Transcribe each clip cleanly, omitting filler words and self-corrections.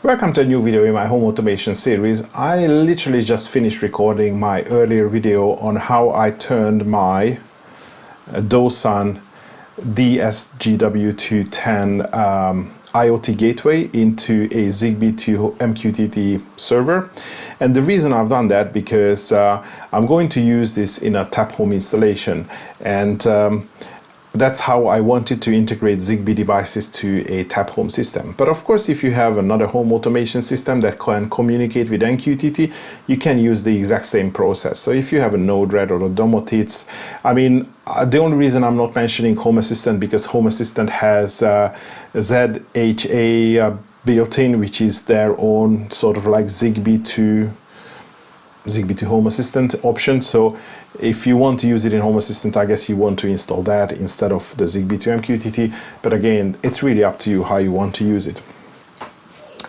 Welcome to a new video in my home automation series. I literally just finished recording my earlier video on how I turned my Dusun DSGW210 IoT Gateway into a Zigbee2MQTT server. And the reason I've done that because I'm going to use this in a TapHome installation, and that's how I wanted to integrate Zigbee devices to a TapHome system. But of course, if you have another home automation system that can communicate with MQTT, you can use the exact same process. So if you have a Node-RED or a Domotits, I mean, the only reason I'm not mentioning Home Assistant because Home Assistant has ZHA built in, which is their own sort of like Zigbee to Home Assistant option. So if you want to use it in Home Assistant, I guess you want to install that instead of the Zigbee2MQTT. But again, it's really up to you how you want to use it.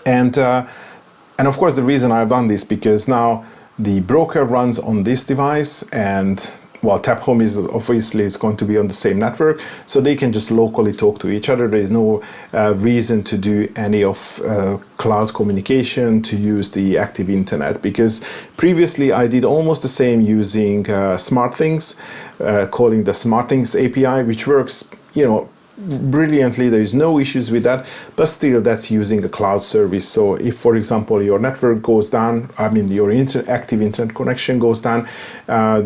And of course, the reason I've done this because now the broker runs on this device, and well, TapHome is obviously it's going to be on the same network, so they can just locally talk to each other. There is no reason to do any of cloud communication, to use the active internet, because previously I did almost the same using SmartThings, calling the SmartThings API, which works, you know, brilliantly. There is no issues with that, but still that's using a cloud service. So if, for example, your network goes down, I mean your active internet connection goes down,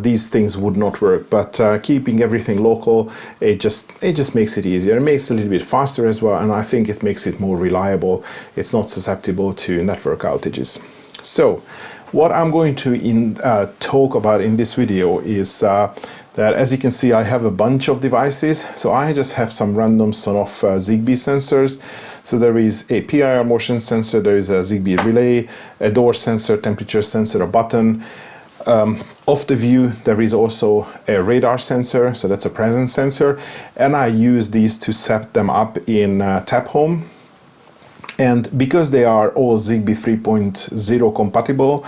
these things would not work. But keeping everything local, it just makes it easier. It makes it a little bit faster as well, and I think it makes it more reliable. It's not susceptible to network outages. So what I'm going to talk about in this video is that, as you can see, I have a bunch of devices. So I just have some random sort of Zigbee sensors. So there is a PIR motion sensor, there is a Zigbee relay, a door sensor, temperature sensor, a button. Off the view, there is also a radar sensor, so that's a presence sensor. And I use these to set them up in TapHome. And because they are all Zigbee 3.0 compatible,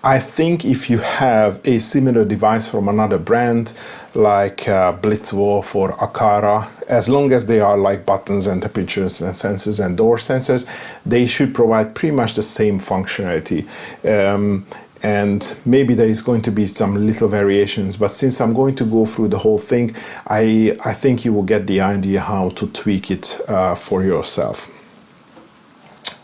I think if you have a similar device from another brand like Blitzwolf or Aqara, as long as they are like buttons and temperatures and sensors and door sensors, they should provide pretty much the same functionality. And maybe there is going to be some little variations, but since I'm going to go through the whole thing, I think you will get the idea how to tweak it for yourself.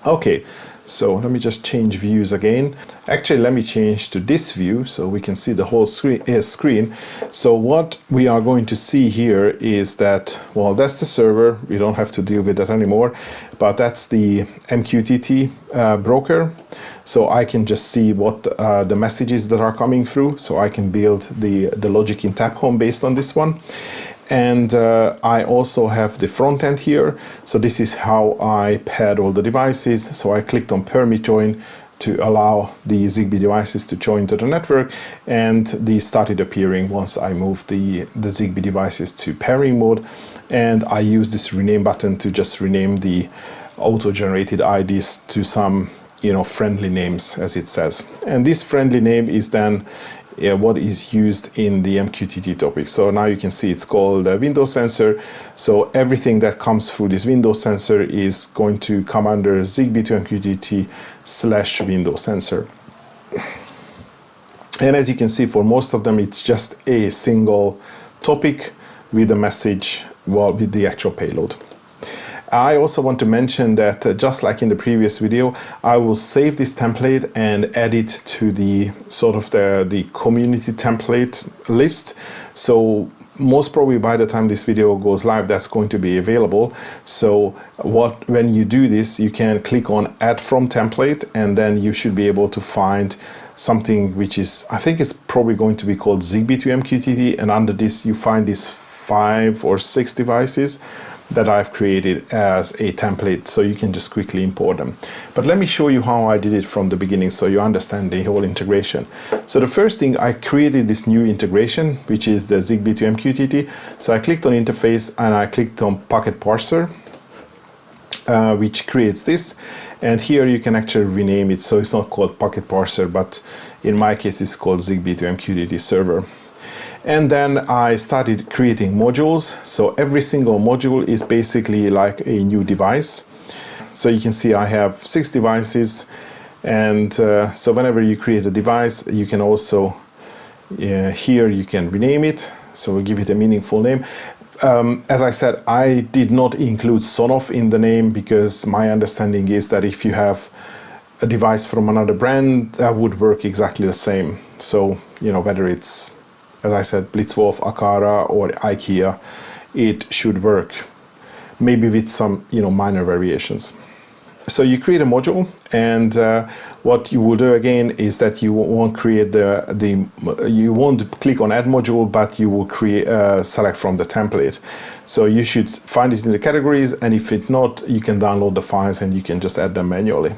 Okay, so let me just change views again. Actually, let me change to this view so we can see the whole screen. So what we are going to see here is that, well, that's the server. We don't have to deal with that anymore, but that's the MQTT broker. So I can just see what the messages that are coming through. So I can build the logic in TapHome based on this one. And I also have the front end here. So this is how I paired all the devices. So I clicked on permit join to allow the Zigbee devices to join to the network, and these started appearing once I moved the Zigbee devices to pairing mode. And I use this rename button to just rename the auto-generated IDs to some, you know, friendly names, as it says. And this friendly name is then what is used in the MQTT topic. So now you can see it's called a Windows sensor. So everything that comes through this Windows sensor is going to come under Zigbee2MQTT/Windows sensor. And as you can see, for most of them, it's just a single topic with a message, well, with the actual payload. I also want to mention that just like in the previous video, I will save this template and add it to the sort of the community template list. So most probably by the time this video goes live, that's going to be available. So when you do this, you can click on add from template, and then you should be able to find something which is, I think it's probably going to be called Zigbee2MQTT, and under this you find these 5 or 6 devices that I've created as a template, so you can just quickly import them. But let me show you how I did it from the beginning so you understand the whole integration. So the first thing, I created this new integration, which is the Zigbee2MQTT. So I clicked on interface and I clicked on packet parser, which creates this. And here you can actually rename it, so it's not called packet parser, but in my case it's called Zigbee2MQTT server. And then I started creating modules. So every single module is basically like a new device. so you can see I have 6 devices, and so whenever you create a device, you can also here you can rename it, so we'll give it a meaningful name. As I said, I did not include Sonoff in the name because my understanding is that if you have a device from another brand, that would work exactly the same. So, you know, whether it's, as I said, Blitzwolf, Akara, or IKEA, it should work. Maybe with some, you know, minor variations. So you create a module, and what you will do again is that you won't create you won't click on add module, but you will create select from the template. So you should find it in the categories, and if it not, you can download the files and you can just add them manually.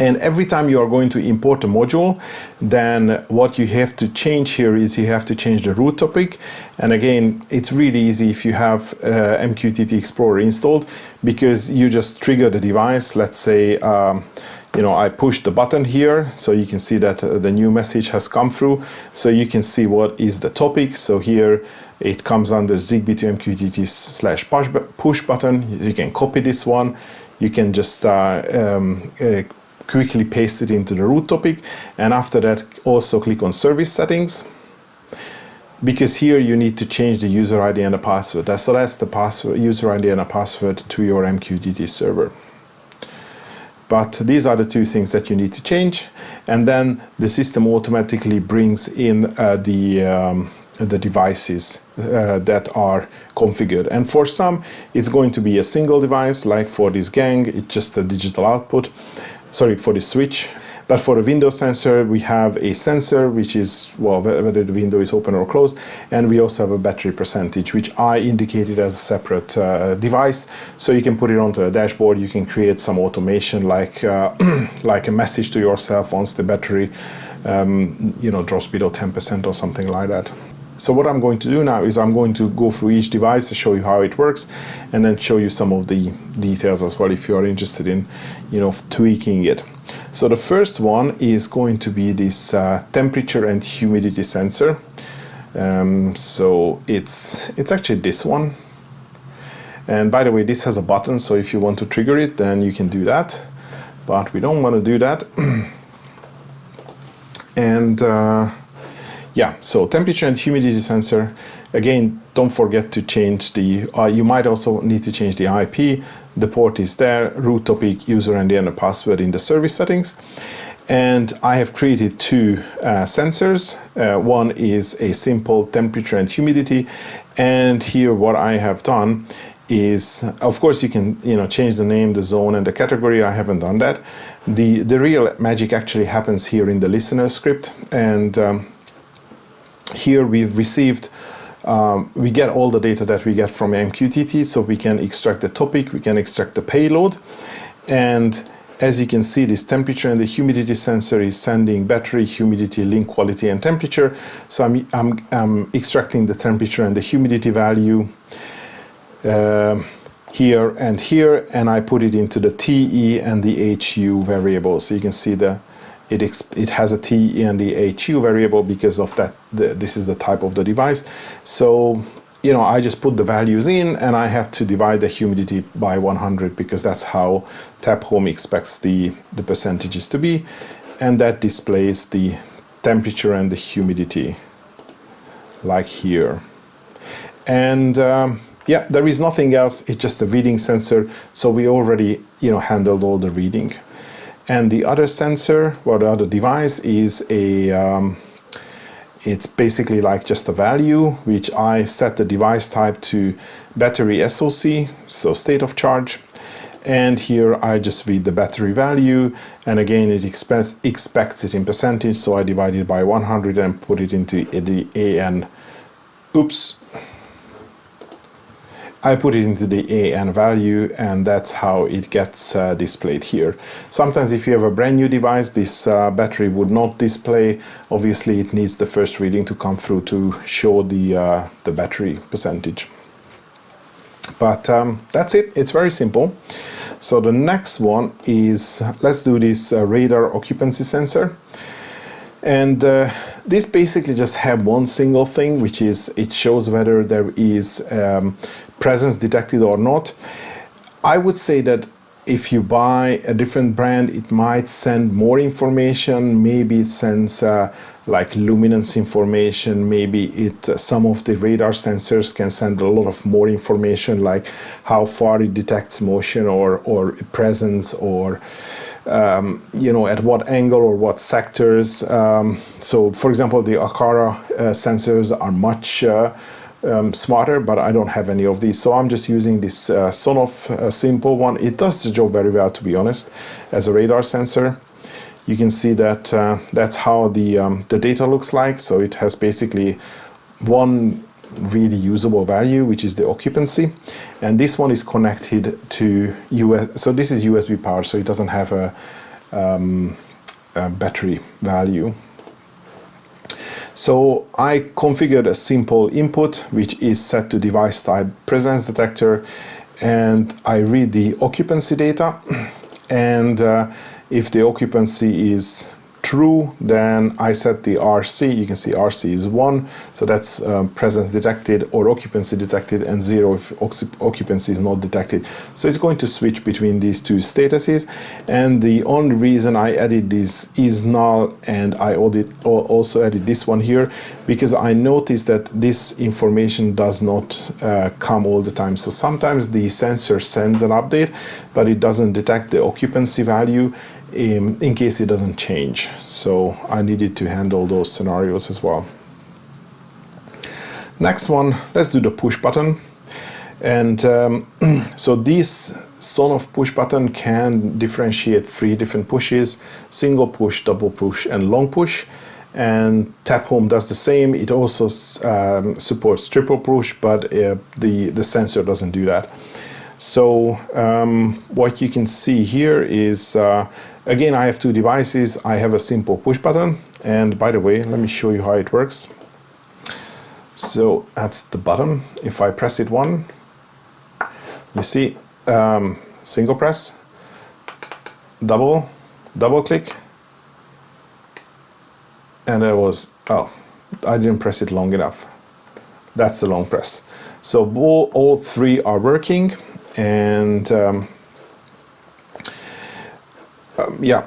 And every time you are going to import a module, then what you have to change here is you have to change the root topic. And again, it's really easy if you have MQTT Explorer installed, because you just trigger the device. Let's say, you know, I push the button here, so you can see that the new message has come through. So you can see what is the topic. So here it comes under Zigbee2MQTT/push button. You can copy this one. You can just quickly paste it into the root topic, and after that also click on service settings, because here you need to change the user ID and the password. So that's the password, user ID and a password to your MQTT server. But these are the 2 things that you need to change, and then the system automatically brings in the devices that are configured. And for some, it's going to be a single device, like for this gang, it's just a digital output. Sorry, for the switch. But for the window sensor, we have a sensor, which is, well, whether the window is open or closed. And we also have a battery percentage, which I indicated as a separate device. So you can put it onto the dashboard. You can create some automation, like like a message to yourself once the battery you know, drops below 10% or something like that. So what I'm going to do now is I'm going to go through each device to show you how it works, and then show you some of the details as well if you are interested in, you know, tweaking it. So the first one is going to be this temperature and humidity sensor. So it's actually this one. And by the way, this has a button, so if you want to trigger it, then you can do that. But we don't want to do that. And yeah, so temperature and humidity sensor. Again, don't forget to change the, you might also need to change the IP. The port is there, root topic, user ID and a password in the service settings. And I have created 2 sensors. One is a simple temperature and humidity. And here what I have done is, of course, you can, you know, change the name, the zone, and the category. I haven't done that. The real magic actually happens here in the listener script. And here we've received, we get all the data that we get from MQTT, so we can extract the topic, we can extract the payload, and as you can see, this temperature and the humidity sensor is sending battery, humidity, link quality, and temperature. So I'm extracting the temperature and the humidity value here and here, and I put it into the TE and the HU variable. So you can see it has a TE and the HU variable because of that. This is the type of the device. So, you know, I just put the values in, and I have to divide the humidity by 100 because that's how TapHome expects the percentages to be, and that displays the temperature and the humidity, like here. And yeah, there is nothing else. It's just a reading sensor. So we already, you know, handled all the reading. And the other sensor, or the other device, is it's basically like just a value, which I set the device type to battery SOC, so state of charge. And here I just read the battery value, and again it expects it in percentage, so I divide it by 100 and put it into the AN. Oops. I put it into the AN value, and that's how it gets displayed here. Sometimes if you have a brand new device, this battery would not display. Obviously it needs the first reading to come through to show the battery percentage. But that's it, it's very simple. So the next one is, let's do this radar occupancy sensor. And this basically just have one single thing, which is it shows whether there is presence detected or not. I would say that if you buy a different brand, it might send more information. Maybe it sends like luminance information. Maybe some of the radar sensors can send a lot of more information, like how far it detects motion or presence, or at what angle or what sectors. So, for example, the Aqara sensors are much smarter, but I don't have any of these, so I'm just using this Sonoff simple one. It does the job very well, to be honest, as a radar sensor. You can see that that's how the data looks like. So it has basically one really usable value, which is the occupancy, and this one is connected to so this is USB power, so it doesn't have a battery value. So I configured a simple input, which is set to device type presence detector, and I read the occupancy data, and if the occupancy is true, then I set the RC. You can see RC is 1, so that's presence detected or occupancy detected, and 0 if occupancy is not detected. So it's going to switch between these two statuses, and the only reason I added this is null, and I also added this one here because I noticed that this information does not come all the time. So sometimes the sensor sends an update, but it doesn't detect the occupancy value in case it doesn't change. So I needed to handle those scenarios as well. Next one, let's do the push button. And so this Sonoff push button can differentiate 3 different pushes: single push, double push, and long push. And TapHome does the same. It also supports triple push, but the sensor doesn't do that. So what you can see here is, again, I have 2 devices. I have a simple push button, and by the way, let me show you how it works. So that's the button. If I press it 1, you see single press, double click, and I didn't press it long enough. That's the long press. So all 3 are working, and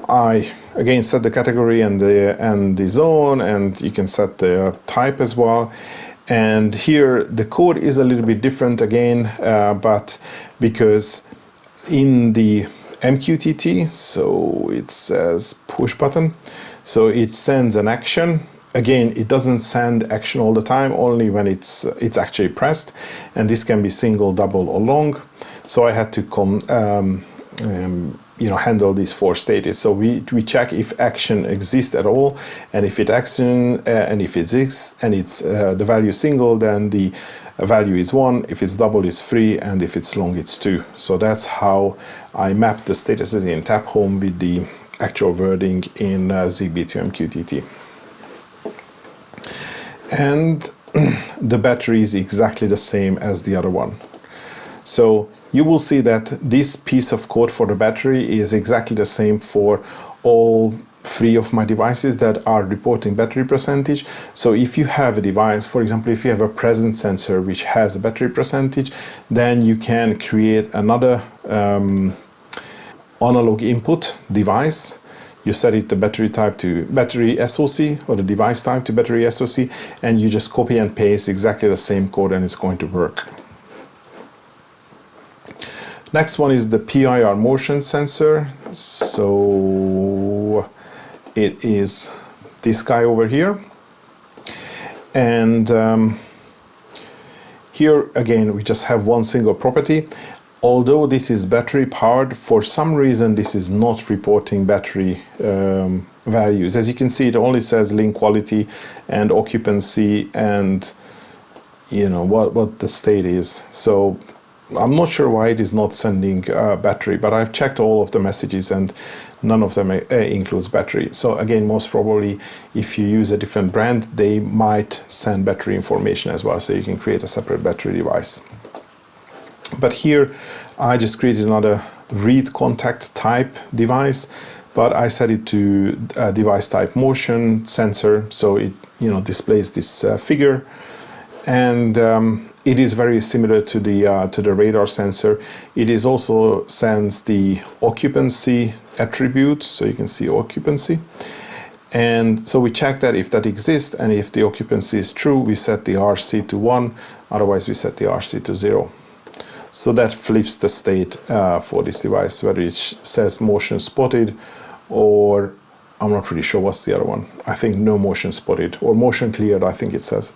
I again set the category and the zone, and you can set the type as well. And here the code is a little bit different again, but because in the MQTT, so it says push button, so it sends an action. Again, it doesn't send action all the time, only when it's actually pressed, and this can be single, double, or long. So I had to handle these 4 states. So we check if action exists at all, and if it action and if it exists and it's the value single, then the value is 1. If it's double, it's 3, and if it's long, it's 2. So that's how I mapped the statuses in TapHome with the actual wording in Zigbee2MQTT. And the battery is exactly the same as the other one. So you will see that this piece of code for the battery is exactly the same for all 3 of my devices that are reporting battery percentage. So if you have a device, for example, if you have a presence sensor which has a battery percentage, then you can create another analog input device. You set it the battery type to battery SoC, or the device type to battery SoC, and you just copy and paste exactly the same code, and it's going to work. Next one is the PIR motion sensor. So it is this guy over here. And here again, we just have one single property. Although this is battery powered, for some reason this is not reporting battery values. As you can see, it only says link quality and occupancy and what the state is. So I'm not sure why it is not sending battery, but I've checked all of the messages and none of them includes battery. So again, most probably if you use a different brand, they might send battery information as well, so you can create a separate battery device. But here I just created another read contact type device, but I set it to device type motion sensor, so it displays this figure. and it is very similar to the radar sensor. It is also sends the occupancy attribute, so you can see occupancy. And so we check that if that exists, and if the occupancy is true, we set the RC to 1, otherwise we set the RC to 0. So that flips the state for this device, whether it says motion spotted, or I'm not really sure what's the other one. I think no motion spotted, or motion cleared, I think it says.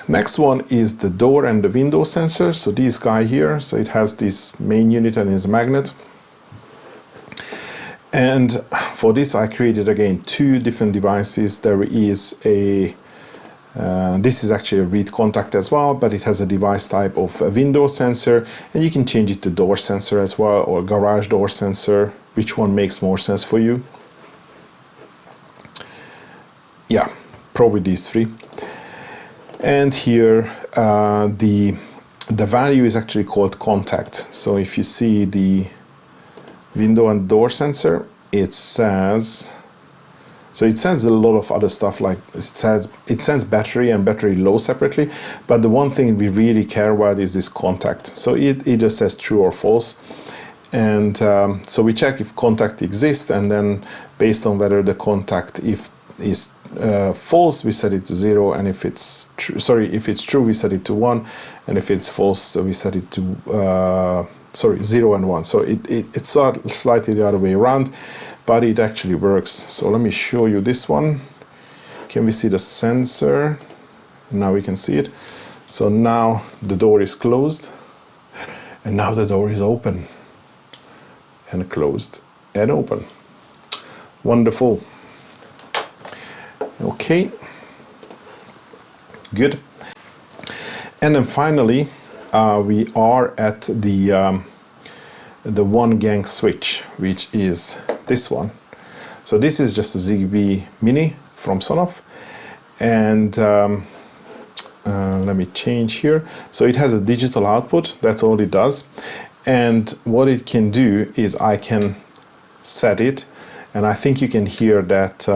Next one is the door and the window sensor. So this guy here, so it has this main unit and its magnet. And for this I created again 2 different devices. There is a, this is actually a read contact as well, but it has a device type of a window sensor, and you can change it to door sensor as well, or garage door sensor, which one makes more sense for you. Yeah, probably these 3. And here the value is actually called contact. So if you see the window and door sensor, it says, so it sends a lot of other stuff, like it sends battery and battery low separately, but the one thing we really care about is this contact. So it either says true or false, and so we check if contact exists, and then based on whether the contact is false, we set it to 0, and if it's true, we set it to 1, and if it's false, we set it to 0 and 1. So it's slightly the other way around, but it actually works. So let me show you this one. Can we see the sensor? Now we can see it. So now the door is closed, and now the door is open, and closed and open. Wonderful. Okay, good. And then finally, we are at the 1 gang switch, which is this one. So this is just a Zigbee Mini from Sonoff, and let me change here. So it has a digital output, that's all it does, and what it can do is I can set it, and I think you can hear that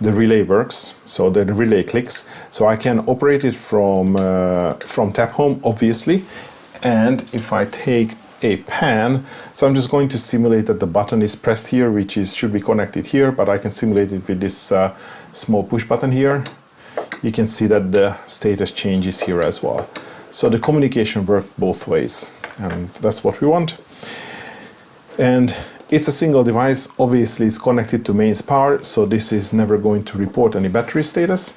the relay works, so the relay clicks. So I can operate it from TapHome, obviously. And if I take a pan, so I'm just going to simulate that the button is pressed here, which should be connected here, but I can simulate it with this small push button here. You can see that the status changes here as well. So the communication works both ways, and that's what we want. And it's a single device, obviously it's connected to mains power, so this is never going to report any battery status.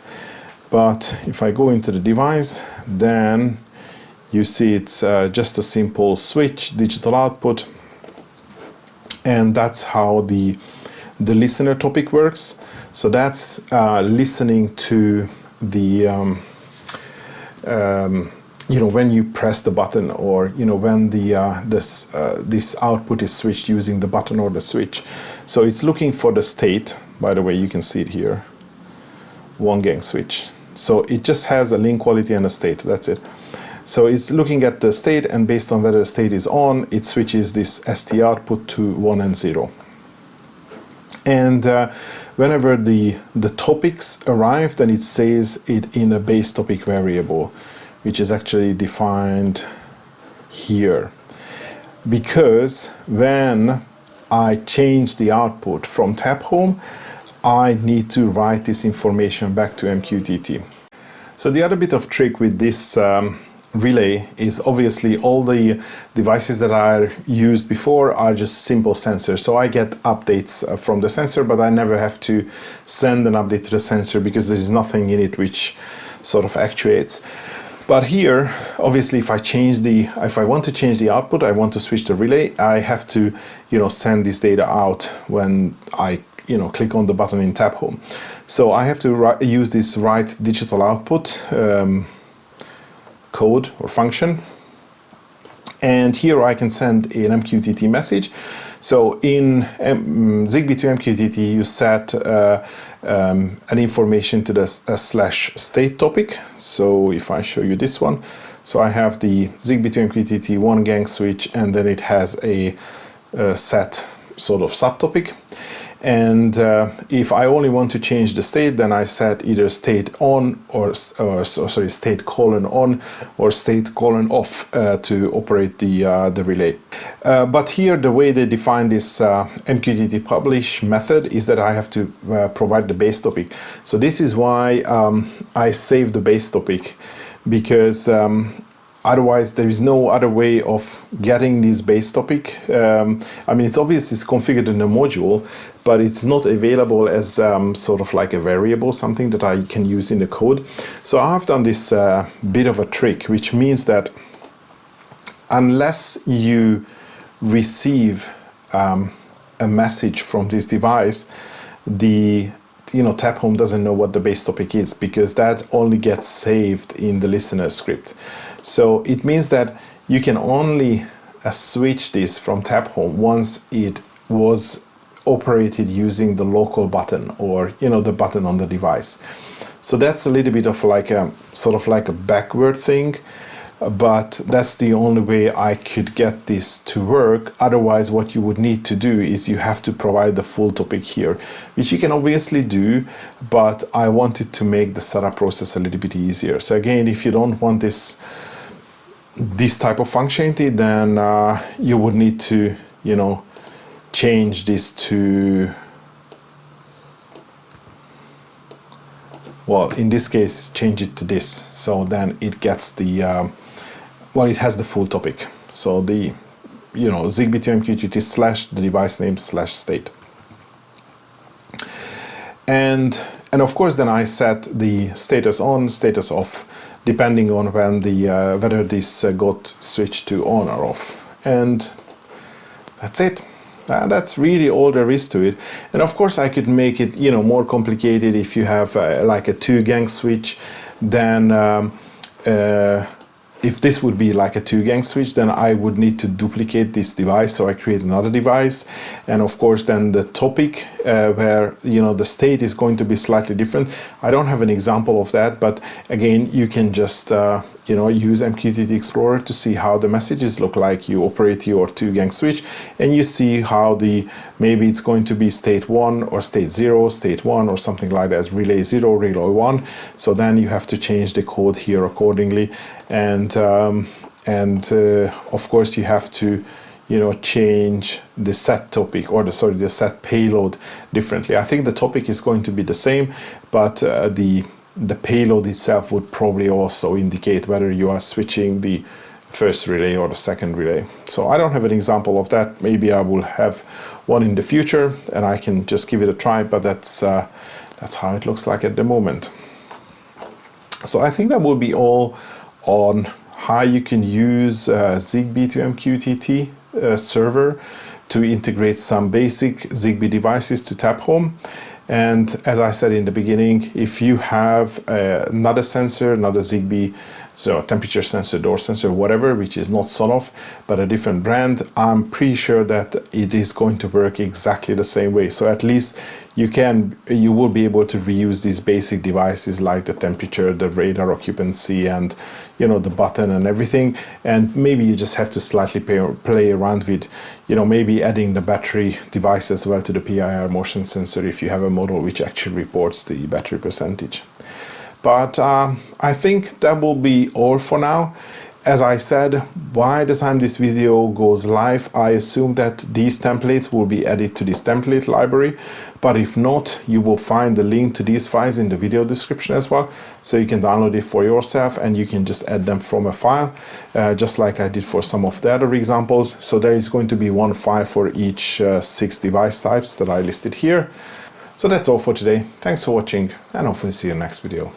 But if I go into the device, then you see it's just a simple switch, digital output, and that's how the listener topic works. So that's listening to the when you press the button, or when this output is switched using the button or the switch. So it's looking for the state. By the way, you can see it here, 1 gang switch. So it just has a link quality and a state, that's it. So it's looking at the state, and based on whether the state is on, it switches this ST output to 1 and 0. And whenever the topics arrive, then it says it in a base topic variable, which is actually defined here. Because when I change the output from TapHome, I need to write this information back to MQTT. So the other bit of trick with this relay is obviously all the devices that I used before are just simple sensors. So I get updates from the sensor, but I never have to send an update to the sensor because there's nothing in it which sort of actuates. But here, obviously, if I want to change the output, I want to switch the relay, I have to, send this data out when I, click on the button in TapHome. So I have to use this write digital output code or function. And here I can send an MQTT message. So in Zigbee2MQTT, you set an information to the /state topic. So if I show you this one, so I have the Zigbee2MQTT 1 gang switch, and then it has a set sort of subtopic. And if I only want to change the state, then I set either state on or state colon on or state colon off to operate the relay. But here the way they define this MQTT publish method is that I have to provide the base topic. So this is why I save the base topic, because otherwise there is no other way of getting this base topic. I mean, it's obvious it's configured in the module, but it's not available as sort of like a variable, something that I can use in the code. So I've done this bit of a trick, which means that unless you receive a message from this device, TapHome doesn't know what the base topic is, because that only gets saved in the listener script. So it means that you can only switch this from TapHome once it was operated using the local button, or the button on the device. So that's a little bit of like a sort of like a backward thing, but that's the only way I could get this to work. Otherwise, what you would need to do is you have to provide the full topic here, which you can obviously do, but I wanted to make the setup process a little bit easier. So again, if you don't want this type of functionality, then you would need to change this to, well, in this case, change it to this. So then it gets the it has the full topic. So the Zigbee2MQTT / the device name / state. And of course, then I set the status on, status off, depending on when whether this got switched to on or off. And that's it. That's really all there is to it. And of course, I could make it more complicated. If you have like a 2-gang switch, then if this would be like a 2-gang switch, then I would need to duplicate this device. So I create another device, and of course then the topic where the state is going to be slightly different. I don't have an example of that, but again, you can just use MQTT Explorer to see how the messages look like. You operate your 2-gang switch, and you see how maybe it's going to be state 1 or state 0, state 1 or something like that, relay 0, relay 1. So then you have to change the code here accordingly, and of course you have to change the set topic, or the set payload differently. I think the topic is going to be the same, but the payload itself would probably also indicate whether you are switching the first relay or the second relay. So I don't have an example of that. Maybe I will have one in the future and I can just give it a try, but that's how it looks like at the moment. So I think that will be all on how you can use Zigbee2MQTT server to integrate some basic Zigbee devices to TapHome. And as I said in the beginning, if you have another sensor, another Zigbee, so temperature sensor, door sensor, whatever, which is not Sonoff, but a different brand, I'm pretty sure that it is going to work exactly the same way. So at least you will be able to reuse these basic devices like the temperature, the radar occupancy, and the button and everything. And maybe you just have to slightly play around with, maybe adding the battery device as well to the PIR motion sensor if you have a model which actually reports the battery percentage. But I think that will be all for now. As I said, by the time this video goes live, I assume that these templates will be added to this template library. But if not, you will find the link to these files in the video description as well. So you can download it for yourself and you can just add them from a file, just like I did for some of the other examples. So there is going to be one file for each 6 device types that I listed here. So that's all for today. Thanks for watching, and hopefully see you in the next video.